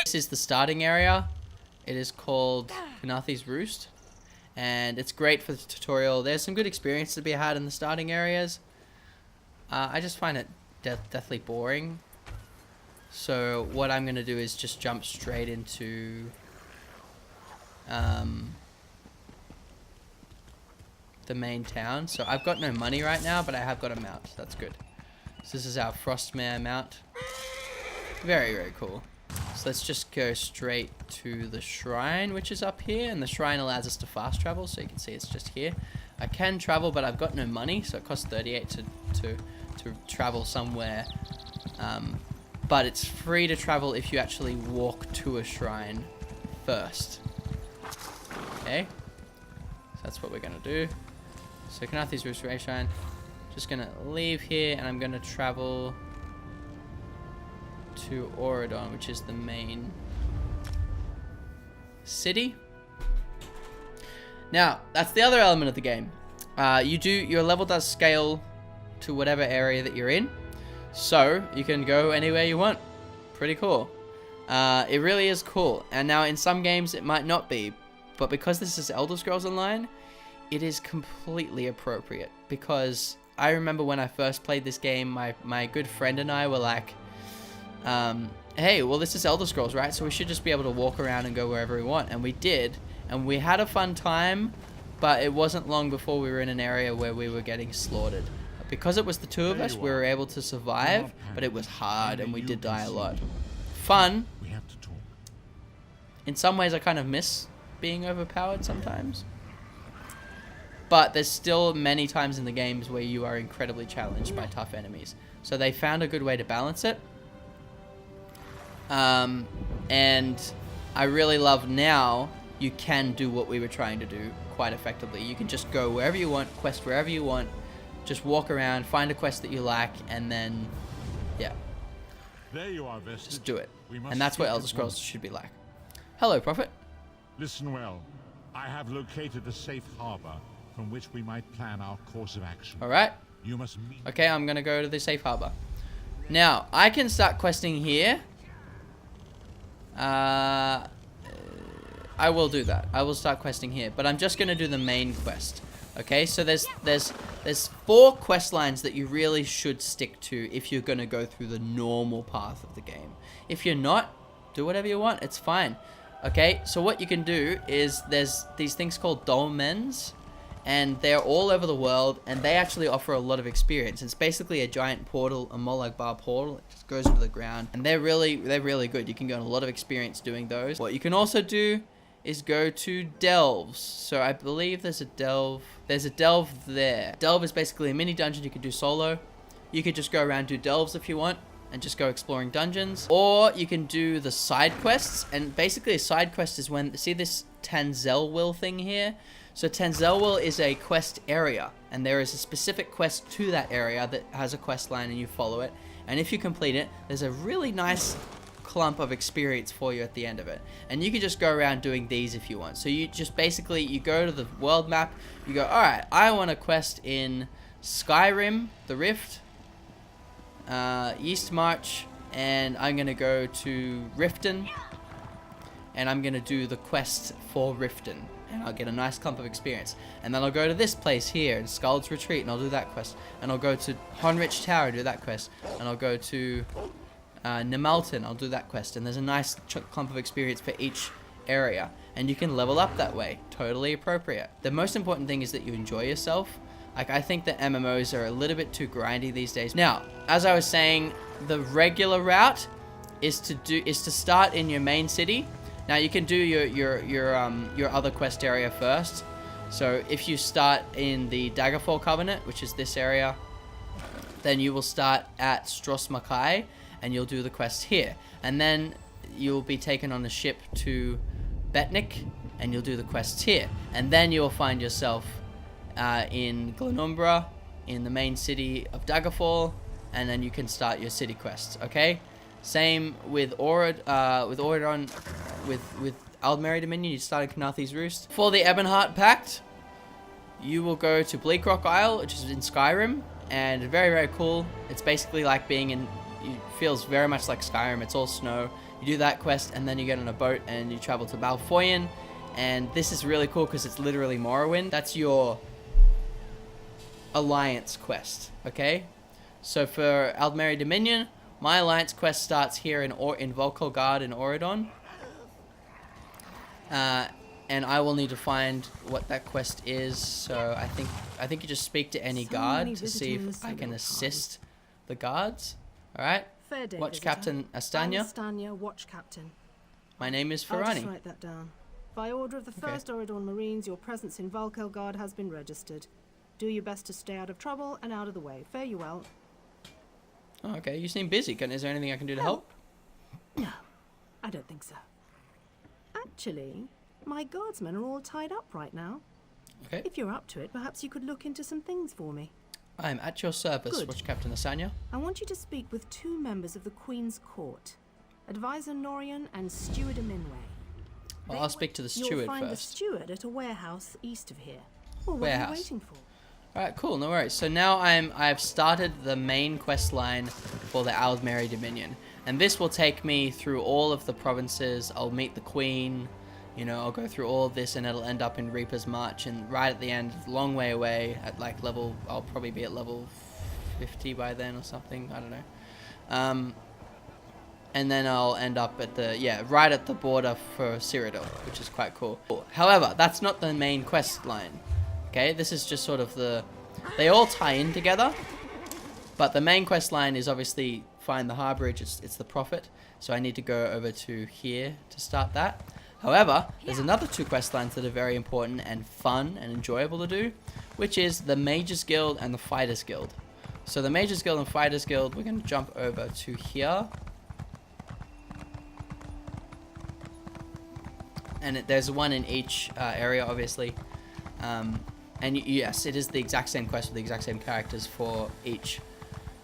This is the starting area. It is called Kanathi's Roost, and it's great for the tutorial. There's some good experience to be had in the starting areas. I just find it deathly boring. So what I'm going to do is just jump straight into the main town. So I've got no money right now, but I have got a mount. So that's good. So this is our Frostmare mount. Very, very cool. So let's just go straight to the shrine, which is up here. And the shrine allows us to fast travel. So you can see it's just here. I can travel, but I've got no money. So it costs 38 to travel somewhere. But it's free to travel if you actually walk to a shrine first. Okay. So that's what we're going to do. So Kanathi's Roost Shrine. Just going to leave here, and I'm going to travel to Auradon, which is the main city. Now, that's the other element of the game. Your level does scale to whatever area that you're in. So, you can go anywhere you want. Pretty cool. It really is cool. And now, in some games, it might not be. But because this is Elder Scrolls Online, it is completely appropriate. Because I remember when I first played this game, my good friend and I were like, hey, well, this is Elder Scrolls, right? So we should just be able to walk around and go wherever we want. And we did. And we had a fun time. But it wasn't long before we were in an area where we were getting slaughtered. Because it was the two of us, we were able to survive, but it was hard and we did die a lot. Fun. In some ways, I kind of miss being overpowered sometimes. But there's still many times in the games where you are incredibly challenged by tough enemies. So they found a good way to balance it. And I really love now you can do what we were trying to do quite effectively. You can just go wherever you want, quest wherever you want. Just walk around, find a quest that you like, and then, yeah. There you are, Vestige. Just do it. And that's what Elder Scrolls should be like. Hello, Prophet. Listen well. I have located a safe harbor from which we might plan our course of action. Alright. You must meet. Okay, I'm going to go to the safe harbor. Now, I can start questing here. I will do that. I will start questing here. But I'm just going to do the main quest. Okay, so there's 4 quest lines that you really should stick to if you're going to go through the normal path of the game. If you're not, do whatever you want. It's fine. Okay, so what you can do is there's these things called dolmens, and they're all over the world, and they actually offer a lot of experience. It's basically a giant portal, a Molag Bar portal. It just goes into the ground, and they're really good. You can get a lot of experience doing those. What you can also do is go to delves. So I believe there's a delve. There's a delve there. Delve is basically a mini dungeon you can do solo. You could just go around do delves if you want and just go exploring dungeons. Or you can do the side quests. And basically a side quest is when, see this Tanzelwil thing here? So Tanzelwil is a quest area. And there is a specific quest to that area that has a quest line and you follow it. And if you complete it, there's a really nice clump of experience for you at the end of it, and you can just go around doing these if you want. So you just basically you go to the world map, you go, all right, I want a quest in Skyrim, the Rift, East March, and I'm gonna go to Riften, and I'm gonna do the quest for Riften, and I'll get a nice clump of experience. And then I'll go to this place here in Skald's Retreat, and I'll do that quest, and I'll go to Honrich Tower, do that quest, and I'll go to Nemalton, I'll do that quest, and there's a nice clump of experience for each area, and you can level up that way. Totally appropriate. The most important thing is that you enjoy yourself. Like, I think that MMOs are a little bit too grindy these days. Now, as I was saying, the regular route is to start in your main city. Now you can do your other quest area first. So if you start in the Daggerfall Covenant, which is this area, then you will start at Strosmakai, and you'll do the quest here. And then you'll be taken on a ship to Betnik, and you'll do the quests here. And then you'll find yourself in Glenumbra, in the main city of Daggerfall, and then you can start your city quests, okay? Same with Auradon, with Aldmeri Dominion, you start at Kanathi's Roost. For the Ebonheart Pact, you will go to Bleakrock Isle, which is in Skyrim, and very, very cool. It's basically like being in, it feels very much like Skyrim. It's all snow. You do that quest, and then you get on a boat and you travel to Balfoyen, and this is really cool because it's literally Morrowind. That's your alliance quest, okay? So for Aldmeri Dominion, my alliance quest starts here in Volkelgard in Auridon. And I will need to find what that quest is. So I think you just speak to any guard to see if I can assist the guards. All right. Watch Captain Astanya. Astanya, Watch Captain. My name is I'll just Ferrani. write that down. By order of the 1st Auridon Marines, your presence in Volkelgard has been registered. Do your best to stay out of trouble and out of the way. Fare you well. Oh, okay, you seem busy. Is there anything I can do to help? No, I don't think so. Actually, my guardsmen are all tied up right now. Okay. If you're up to it, perhaps you could look into some things for me. I'm at your service, Good. Watch Captain Asanya. I want you to speak with 2 members of the Queen's Court, Advisor Norian and Steward Aminway. Well, I'll speak to the You'll steward find first. the steward at a warehouse east of here. Well, what Warehouse. are you waiting for? Alright, cool, no worries. So now I've started the main quest line for the Aldmeri Dominion. And this will take me through all of the provinces. I'll meet the Queen, you know, I'll go through all of this and it'll end up in Reaper's March, and right at the end, long way away, at like level, I'll probably be at level 50 by then or something, I don't know. And then I'll end up at the, right at the border for Cyrodiil, which is quite cool. However, that's not the main quest line. Okay, this is just sort of they all tie in together, but the main quest line is obviously find the harborage, it's the Prophet, so I need to go over to here to start that. However, there's another 2 quest lines that are very important and fun and enjoyable to do, which is the Mages Guild and the Fighters Guild. So the Mages Guild and Fighters Guild, we're going to jump over to here. And there's one in each area, obviously. And yes, it is the exact same quest with the exact same characters for each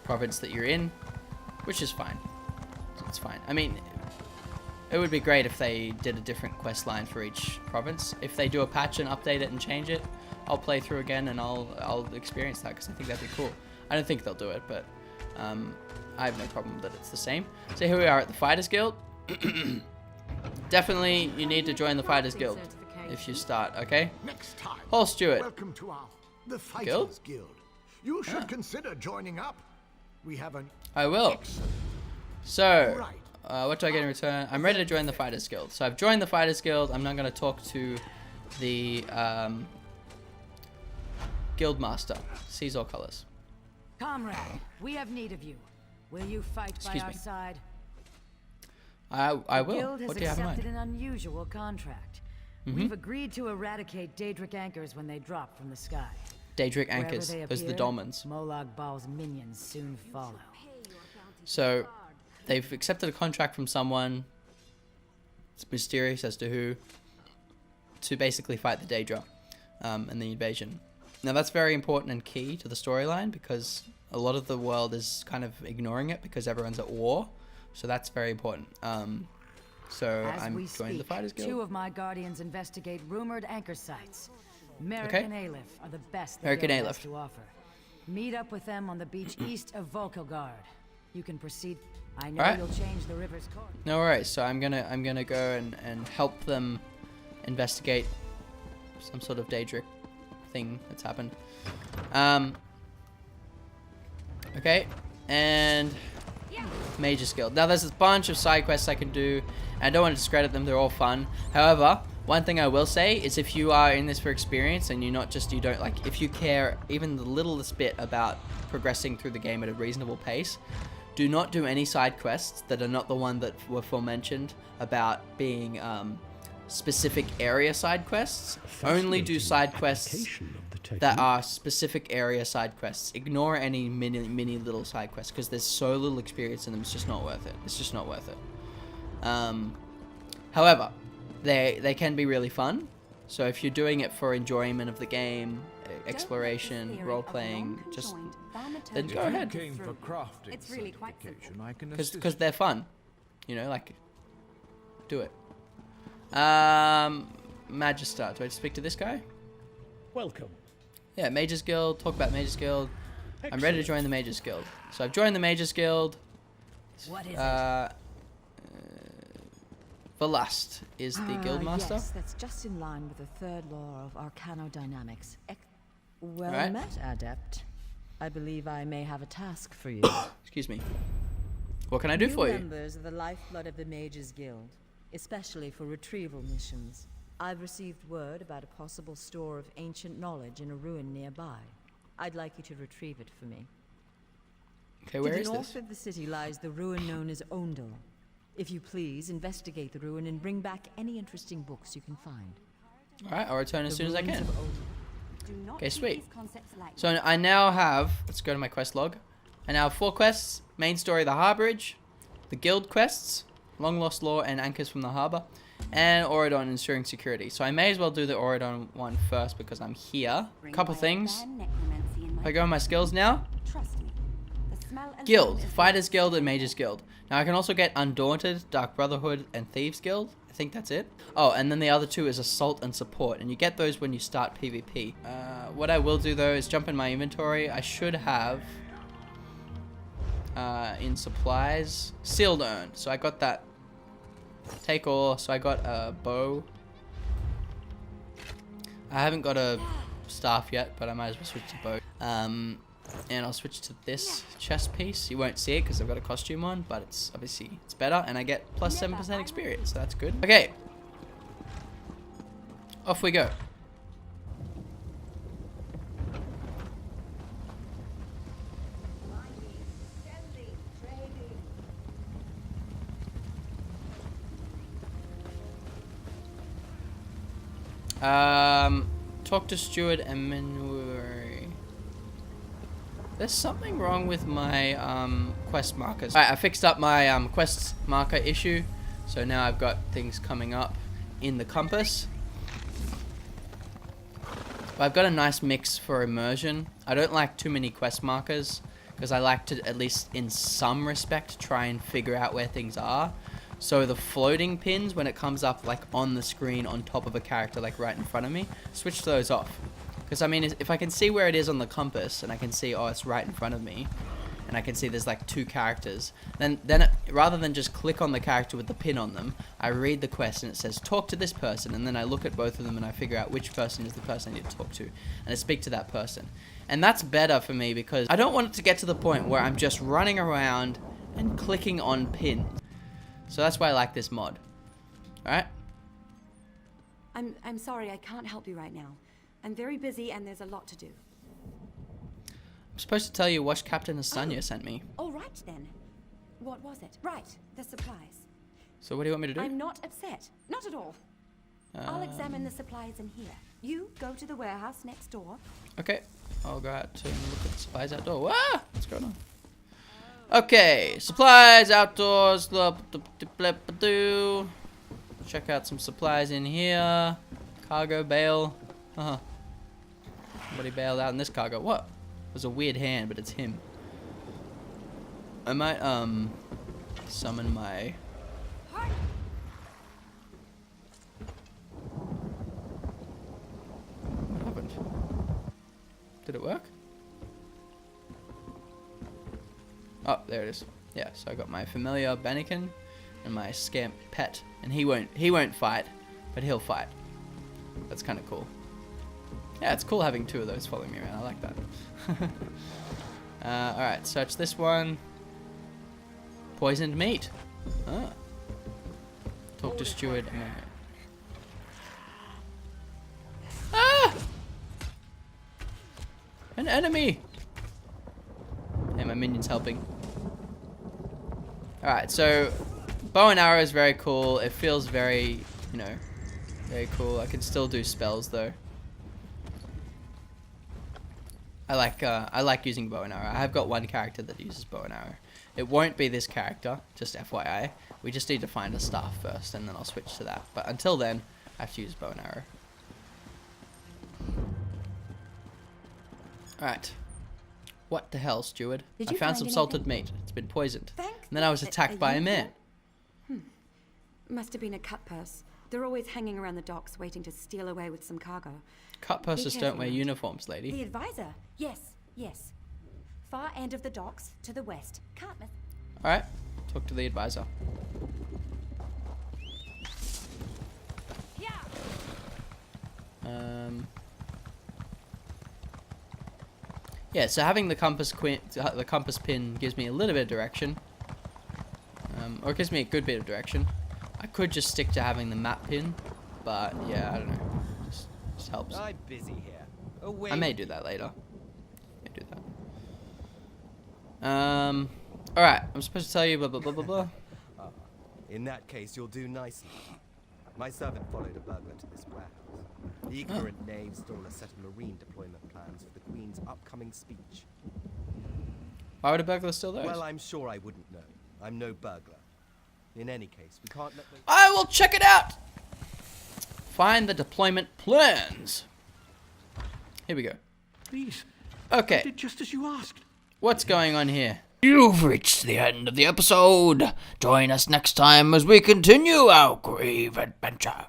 province that you're in, which is fine. It's fine. I mean, it would be great if they did a different quest line for each province. If they do a patch and update it and change it, I'll play through again and I'll experience that because I think that'd be cool. I don't think they'll do it, but I have no problem that it's the same. So here we are at the Fighters Guild. Definitely, you need to join the Fighters Guild if you start, okay? Next time. Hall Steward. Welcome to the Fighters Guild. You should Ah. consider joining up. We have an I will. excellent So, Right. what do I get in return? I'm ready to join the Fighters Guild. So I've joined the Fighters Guild. I'm now going to talk to the Guild Master. Sees all colors. Comrade, we have need of you. Will you fight Excuse by me. our side? I will. Guild has What do you have in accepted mind? an unusual contract. We've agreed to eradicate Daedric anchors when they drop from the sky. Daedric Wherever anchors. they Those are the appear, dolmens. Molag Bal's minions soon follow. So they've accepted a contract from someone. It's mysterious as to who. To basically fight the Daedra and the invasion. Now that's very important and key to the storyline because a lot of the world is kind of ignoring it because everyone's at war. So that's very important. So As I'm we joining the speak, Fighters Guild. 2 of my guardians investigate rumored anchor sites. Merrick Okay. and Aleph are the best the Merrick and Guild has Aleph. to offer. Meet up with them on the beach east of Volkelgard. You can proceed. I know Alright. you'll change the river's course. No worries. So I'm gonna go and help them investigate some sort of Daedric thing that's happened. Okay, and Mages Guild. Now there's a bunch of side quests I can do. And I don't want to discredit them. They're all fun. However, one thing I will say is if you are in this for experience and you don't like, if you care even the littlest bit about progressing through the game at a reasonable pace, do not do any side quests that are not the one that were aforementioned about being specific area side quests. Only do side quests that are specific area side quests. Ignore any mini little side quests because there's so little experience in them. It's just not worth it. It's just not worth it. However, they can be really fun. So if you're doing it for enjoyment of the game, exploration, role playing, just then go ahead. Came for crafting It's really quite certification. I can assist. Because they're fun. You know, like do it. Magister. Do I speak to this guy? Welcome. Yeah, Mages Guild. Talk about Mages Guild. I'm ready to join the Mages Guild. So I've joined the Mages Guild. What is it? Velast is the guildmaster. Yes, that's just in line with the third law of arcanodynamics. Well Alright. met, adept. I believe I may have a task for you. Excuse me. What can I do for you? Members of the lifeblood of the Mages Guild, especially for retrieval missions. I've received word about a possible store of ancient knowledge in a ruin nearby. I'd like you to retrieve it for me. Okay, where to is the north this? of the city lies the ruin known as Ondel. If you please, investigate the ruin and bring back any interesting books you can find. Alright, I'll return as soon as I ruins can. of Ondel. Okay, sweet. So I now have, let's go to my quest log. I now have 4 quests: main story, the Harborage, the guild quests, long lost lore and anchors from the harbor, and Auridon ensuring security. So I may as well do the Auridon one first because I'm here. Couple things. If I go on my skills now, Guild, Fighters Guild and Mages Guild. Now I can also get Undaunted, Dark Brotherhood and Thieves Guild. I think that's it. Oh, and then the other 2 is Assault and Support, and you get those when you start PvP. What I will do though is jump in my inventory. I should have in supplies Sealed Urn. So I got that. Take all. So I got a bow. I haven't got a staff yet, but I might as well switch to bow. And I'll switch to this chest piece. You won't see it because I've got a costume on, but it's obviously it's better, and I get plus 7% experience, so that's good. Okay, off we go. Talk to Steward Emanuary. There's something wrong with my quest markers. Alright, I fixed up my quest marker issue, so now I've got things coming up in the compass. But I've got a nice mix for immersion. I don't like too many quest markers because I like to, at least in some respect, try and figure out where things are. So the floating pins, when it comes up like on the screen on top of a character, like right in front of me, switch those off. Because I mean, if I can see where it is on the compass and I can see, oh, it's right in front of me, and I can see there's like 2 characters, then rather than just click on the character with the pin on them, I read the quest and it says talk to this person, and then I look at both of them and I figure out which person is the person I need to talk to, and I speak to that person. And that's better for me because I don't want it to get to the point where I'm just running around and clicking on pins. So that's why I like this mod. Alright? I'm sorry, I can't help you right now. I'm very busy and there's a lot to do. I'm supposed to tell you what Captain Asanya sent me. All right then. What was it? Right, the supplies. So what do you want me to do? I'm not upset. Not at all. I'll examine the supplies in here. You go to the warehouse next door. Okay. I'll go out to look at the supplies outdoors. Ah! What's going on? Okay. Supplies outdoors. Check out some supplies in here. Cargo bale. Somebody bailed out in this cargo. What? There's a weird hand, but it's him. I might summon my What happened? Did it work? Oh, there it is. Yeah, so I got my familiar Bannikin and my scamp pet, and he won't fight, but he'll fight. That's kind of cool. Yeah, it's cool having 2 of those following me around. I like that. Alright, search this one. Poisoned meat. Ah. Talk to Steward. Ah! An enemy! Hey, my minion's helping. Alright, so bow and arrow is very cool. It feels very, you know, very cool. I can still do spells though. I like using bow and arrow. I have got one character that uses bow and arrow. It won't be this character, just FYI. We just need to find a staff first, and then I'll switch to that. But until then, I have to use bow and arrow. Alright. What the hell, Steward? I found some salted meat. It's been poisoned. And then I was attacked by a man. Must have been a cut purse. They're always hanging around the docks waiting to steal away with some cargo. Cut purses don't wear uniforms, lady. The advisor? Yes, yes. Far end of the docks to the west. Can't miss. Alright, talk to the advisor. Yeah. Yeah, so having the compass pin gives me a little bit of direction. Or it gives me a good bit of direction. I could just stick to having the map pin, but yeah, I don't know. Just helps. I'm busy here. Away I may do that later. Alright, I'm supposed to tell you blah blah blah blah blah. In that case, you'll do nicely. My servant followed a burglar to this warehouse. The ignorant knave stole a set of marine deployment plans for the Queen's upcoming speech. Why would a burglar steal those? Well, I'm sure I wouldn't know. I'm no burglar. In any case, we can't let those... I will check it out! Find the deployment plans. Here we go. Please. Okay. I did just as you asked. What's going on here? You've reached the end of the episode. Join us next time as we continue our grave adventure.